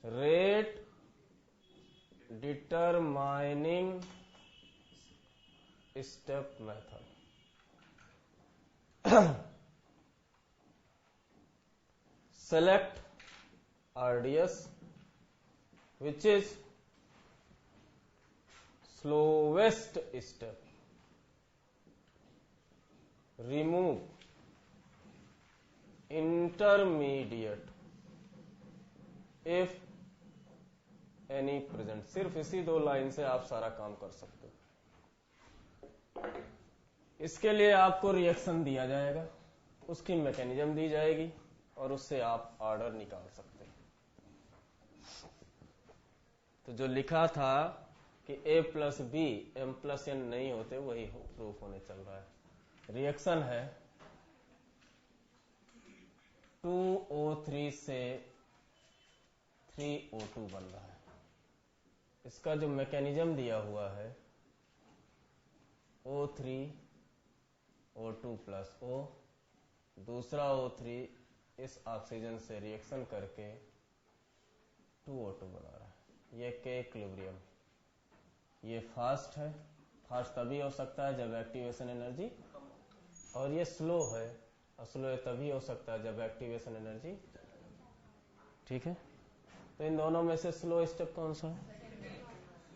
rate determining step method. Select RDS which is slowest step, remove intermediate if any present। सिर्फ इसी दो लाइन से आप सारा काम कर सकते हो। इसके लिए आपको रिएक्शन दिया जाएगा, उसकी मैकेनिज्म दी जाएगी, और उससे आप ऑर्डर निकाल सकते हैं। तो जो लिखा था कि A plus B M plus N नहीं होते, वही प्रूफ होने चल रहा है। रिएक्शन है 2O3 से 3O2 बन रहा है। इसका जो मैकेनिज्म दिया हुआ है O3 O2 प्लस O, दूसरा O3 इस ऑक्सीजन से रिएक्शन करके 2O2 बना रहा है। ये के इक्विलिब्रियम, ये फास्ट है। फास्ट तभी हो सकता है जब एक्टिवेशन एनर्जी, और ये स्लो है, और स्लो तभी हो सकता है जब एक्टिवेशन एनर्जी, ठीक है। तो इन दोनों में से स्लो स्टेप कौन सा है?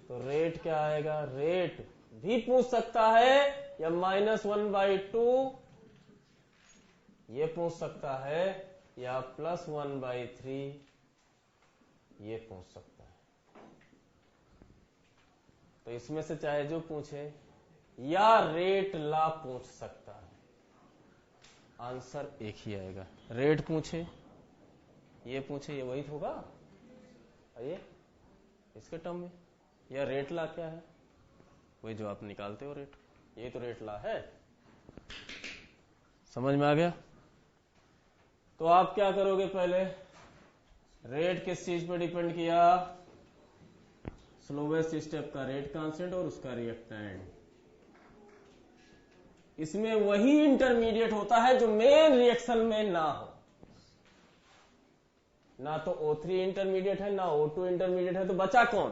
तो रेट क्या आएगा? रेट भी पूछ सकता है, या -1/2 ये पूछ सकता है, या +1/3 ये पूछ सकता है। तो इसमें से चाहे जो पूछे, या रेट ला पूछ सकता है, आंसर एक ही आएगा। रेट पूछे, ये पूछे, ये वही होगा ये इसके टर्म में, या रेट ला क्या है, वही जो आप निकालते हो रेट, ये तो रेट ला है। समझ में आ गया? तो आप क्या करोगे? पहले रेट किस चीज पर डिपेंड किया? स्लोवेस्ट स्टेप का रेट कांस्टेंट और उसका रिएक्टेंट। इसमें वही इंटरमीडिएट होता है जो मेन रिएक्शन में ना हो। ना तो O3 इंटरमीडिएट है, ना O2 इंटरमीडिएट है, तो बचा कौन?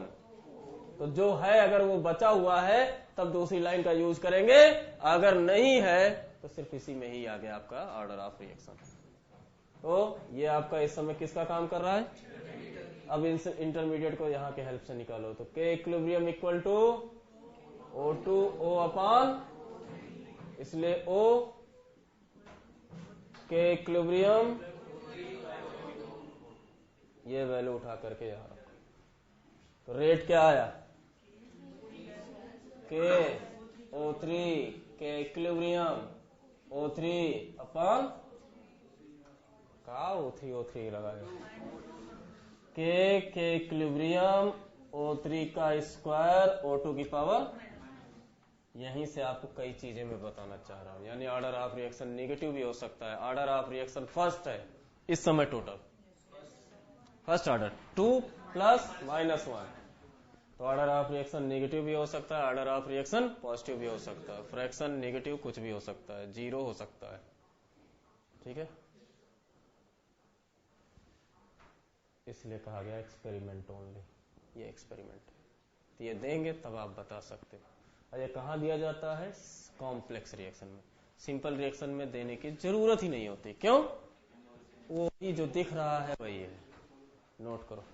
तो जो है, अगर वो बचा हुआ है तब दूसरी लाइन का यूज करेंगे, अगर नहीं है तो सिर्फ इसी में ही आ गया आपका ऑर्डर ऑफ रिएक्शन। तो ये आपका इस समय किसका काम कर रहा है? अब इस इंटरमीडिएट को यहां के हेल्प से निकालो। तो K equilibrium equal to O2O upon, इसलिए O के इक्विलिब्रियम, ये वैल्यू उठा करके यहां रखो। तो रेट क्या आया? के O3 के इक्विलिब्रियम O3 अपॉन का O3 लगाए, के इक्विलिब्रियम O3 का स्क्वायर O2 की पावर। यहीं से आपको कई चीजें मैं बताना चाह रहा हूं, यानी ऑर्डर ऑफ रिएक्शन नेगेटिव भी हो सकता है। ऑर्डर ऑफ रिएक्शन फर्स्ट है इस समय, टोटल फर्स्ट ऑर्डर 2 + -1, तो ऑर्डर ऑफ रिएक्शन नेगेटिव भी हो सकता है, ऑर्डर ऑफ रिएक्शन पॉजिटिव भी हो सकता है, फ्रैक्शन नेगेटिव कुछ भी हो सकता है, 0 हो सकता है, ठीक है। इसलिए कहा गया एक्सपेरिमेंट ओनली, ये एक्सपेरिमेंट तो ये देंगे तब आप बता सकते हो। और ये कहाँ दिया जाता है? कॉम्प्लेक्स रिएक्शन में। सिंपल रिएक्शन में देने की जरूरत ही नहीं होती। क्यों? वो ही जो दिख रहा है वही है, नोट करो।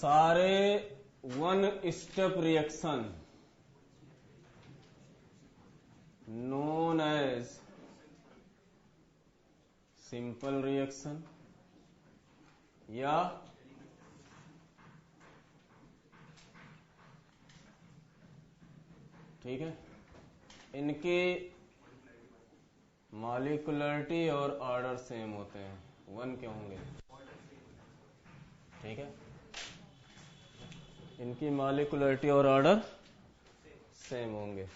सारे one step reaction known as simple reaction या ठीक है, इनकी मॉलिक्युलरिटी और ऑर्डर सेम होते हैं, वन के होंगे। ठीक है, इनकी मॉलिक्युलरिटी और ऑर्डर सेम होंगे,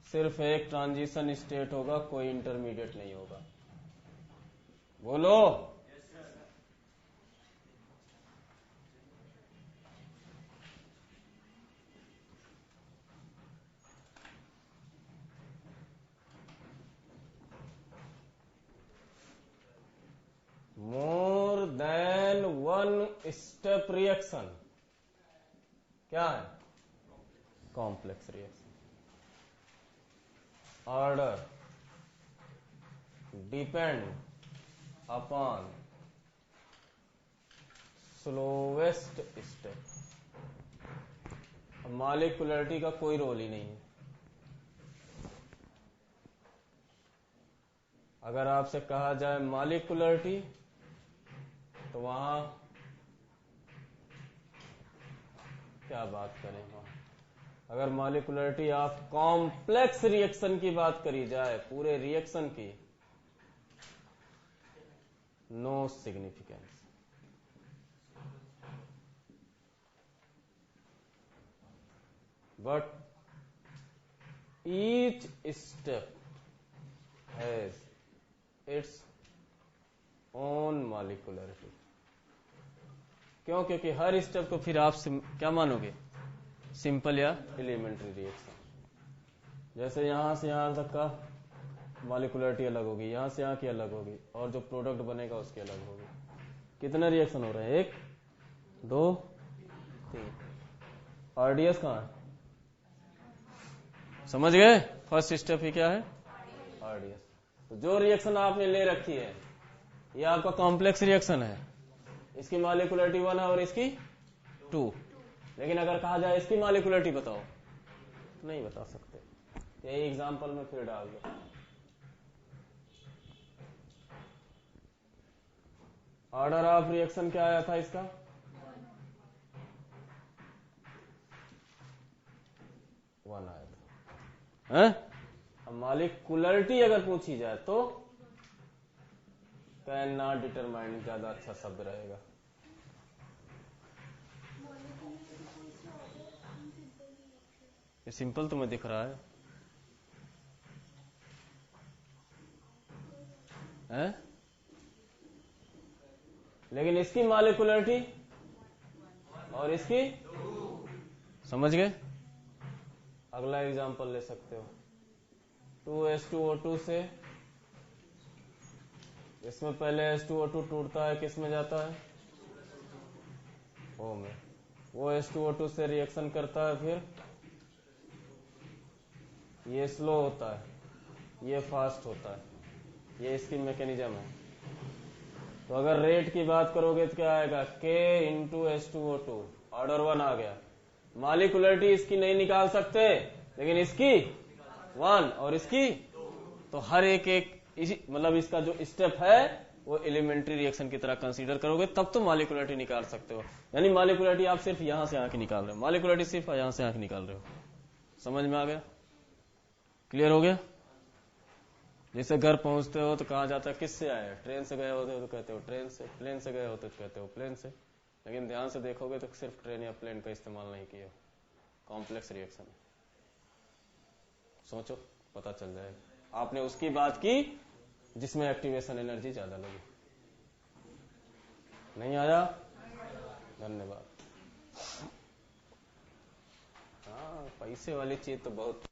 सिर्फ एक ट्रांजिशन स्टेट होगा, कोई इंटरमीडिएट नहीं होगा। बोलो। More than one step reaction क्या है? Complex reaction. Order depend upon slowest step. Molecularity का कोई रोल ही नहीं है। अगर आपसे कहा जाए मॉलिक्युलरिटी तो वहां क्या बात करें? वहां अगर मॉलिक्युलरिटी ऑफ कॉम्प्लेक्स रिएक्शन की बात करी जाए, पूरे रिएक्शन की, no significance. But each step has its own molecularity. क्यों? क्योंकि हर स्टेप को फिर आप क्या मानोगे? सिंपल या एलिमेंट्री रिएक्शन। जैसे यहां से यहां तक का मॉलिक्युलरिटी अलग होगी, यहां से यहां की अलग होगी, और जो प्रोडक्ट बनेगा उसकी अलग होगी। कितने रिएक्शन हो रहे हैं? 1 2 3। आरडीएस कहां है? समझ गए? फर्स्ट स्टेप ही क्या है? आरडीएस। तो जो रिएक्शन आपने ले रखी है ये आपका कॉम्प्लेक्स रिएक्शन है, इसकी मॉलिक्युलरिटी 1 है और इसकी 2। लेकिन अगर कहा जाए इसकी मॉलिक्युलरिटी बताओ, तो नहीं बता सकते। यही एग्जांपल में फिर डाल दो। ऑर्डर ऑफ रिएक्शन क्या आया था इसका? 1 आया था। हैं? अब मॉलिक्युलरिटी अगर पूछी जाए तो कैन नॉट डिटरमाइन ज्यादा अच्छा शब्द रहेगा। ये सिंपल तुम्हें दिख रहा है? हैं? लेकिन इसकी मॉलिक्युलरिटी और इसकी, समझ गए? अगला एग्जांपल ले सकते हो। 2H2O2 से इसमें पहले H2O2 टूटता है, किस में जाता है? O में। वो H2O2 से रिएक्शन करता है, फिर ये स्लो होता है, ये फास्ट होता है, ये इसकी मैकेनिज्म है। तो अगर रेट की बात करोगे तो क्या आएगा? K into H2O2। ऑर्डर 1 आ गया। मॉलिक्युलरिटी इसकी नहीं निकाल सकते, लेकिन इसकी 1 और इसकी, तो हर एक इसी मतलब इसका जो स्टेप है वो एलिमेंट्री रिएक्शन की तरह कंसीडर करोगे, तब तो मॉलिक्युलरिटी निकाल सकते हो। यानी मॉलिक्युलरिटी आप सिर्फ यहां से आके निकाल रहे हो, मॉलिक्युलरिटी सिर्फ यहां से आके निकाल रहे हो। समझ में आ गया? क्लियर हो गया? जैसे घर पहुंचते हो तो कहा जाता है किससे आए? ट्रेन से गए होते हो तो कहते हो ट्रेन से, प्लेन से गए होते तो कहते हो प्लेन से। लेकिन ध्यान से देखोगे तो सिर्फ ट्रेन या प्लेन का इस्तेमाल नहीं किया। Complex reaction. सोचो, पता चल जाएगा। आपने उसकी बात की जिसमें एक्टिवेशन एनर्जी ज्यादा लगी। नहीं आया? धन्यवाद। हाँ, पैसे वाली चीज तो बहुत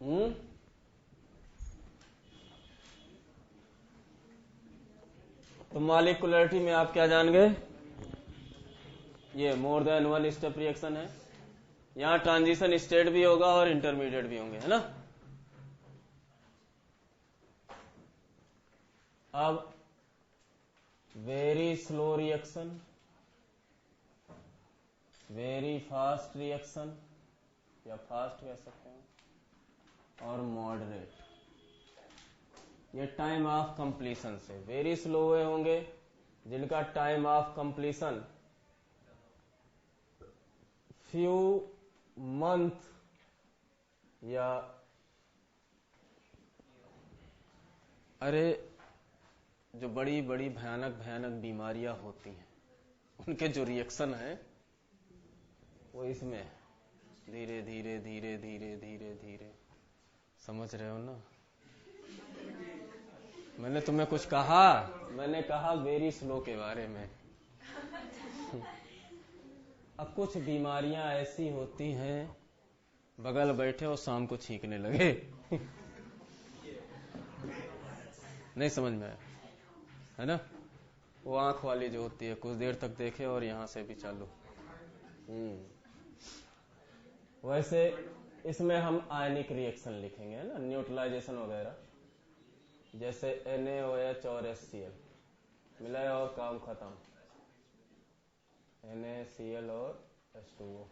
तो मॉलिक्यूलरिटी में आप क्या जान गए? ये मोर देन वन स्टेप रिएक्शन है। यहां ट्रांजिशन स्टेट भी होगा और इंटरमीडिएट भी होंगे, है ना। अब very slow reaction, very fast reaction या फास्ट कह सकते हैं, और मॉडरेट, ये टाइम ऑफ कंप्लीशन से। वेरी स्लो हुए होंगे जिनका time of completion few month या जो बड़ी बड़ी भयानक भयानक बीमारियां होती हैं उनके जो रिएक्शन है वो इसमें धीरे धीरे धीरे धीरे धीरे धीरे, समझ रहे हो ना। मैंने तुम्हें कुछ कहा? मैंने कहा वेरी स्लो के बारे में। अब कुछ बीमारियां ऐसी होती हैं बगल बैठे और शाम को छींकने लगे। नहीं समझ में आया, है ना। वो आंख वाली जो होती है, कुछ देर तक देखे और यहां से भी चालू। वैसे इसमें हम आयनिक रिएक्शन लिखेंगे, है ना, न्यूट्रलाइजेशन वगैरह, जैसे NaOH और HCl मिलाया और काम खत्म, NaCl और H2O।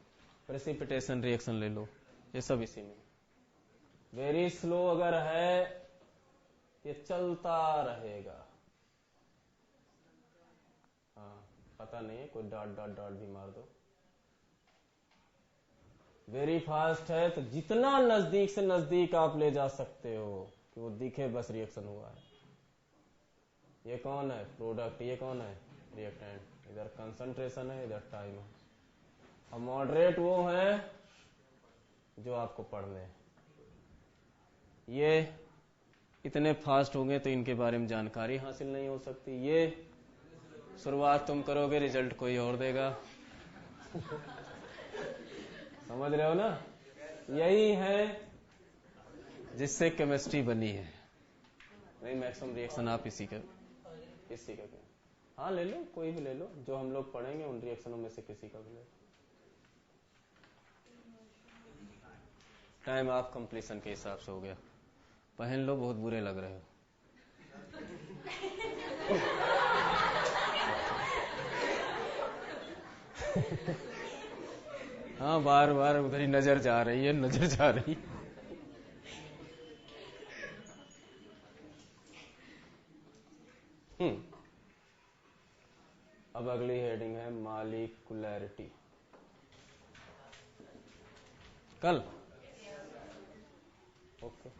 प्रेसिपिटेशन रिएक्शन ले लो, ये सब इसी में। वेरी स्लो अगर है ये चलता रहेगा। हाँ, पता नहीं है, कोई डॉट डॉट डॉट भी मार दो। वेरी फास्ट है तो जितना नजदीक से नजदीक आप ले जा सकते हो कि वो दिखे बस रिएक्शन हुआ है। ये कौन है? प्रोडक्ट। ये कौन है? रिएक्टेंट। इधर कंसंट्रेशन है, इधर टाइम है। और मॉडरेट वो है जो आपको पढ़ने हैं। ये इतने फास्ट हो गए तो इनके बारे में जानकारी हासिल नहीं हो सकती। ये शुरुआत तुम करोगे, रिजल्ट कोई और देगा। समझ रहे हो ना। यही है जिससे केमिस्ट्री बनी है। नहीं, मैक्सिमम रिएक्शन आप इसी का हाँ ले लो, कोई भी ले लो, जो हम लोग पढ़ेंगे उन रिएक्शनों में से किसी का भी ले लो। टाइम ऑफ कंप्लीशन के हिसाब से हो गया। पहन लो, बहुत बुरे लग रहे हो। हाँ, बार बार उधर ही नजर जा रही है, नजर जा रही। अब अगली हेडिंग है मॉलिक्यूलरिटी। कल ओके।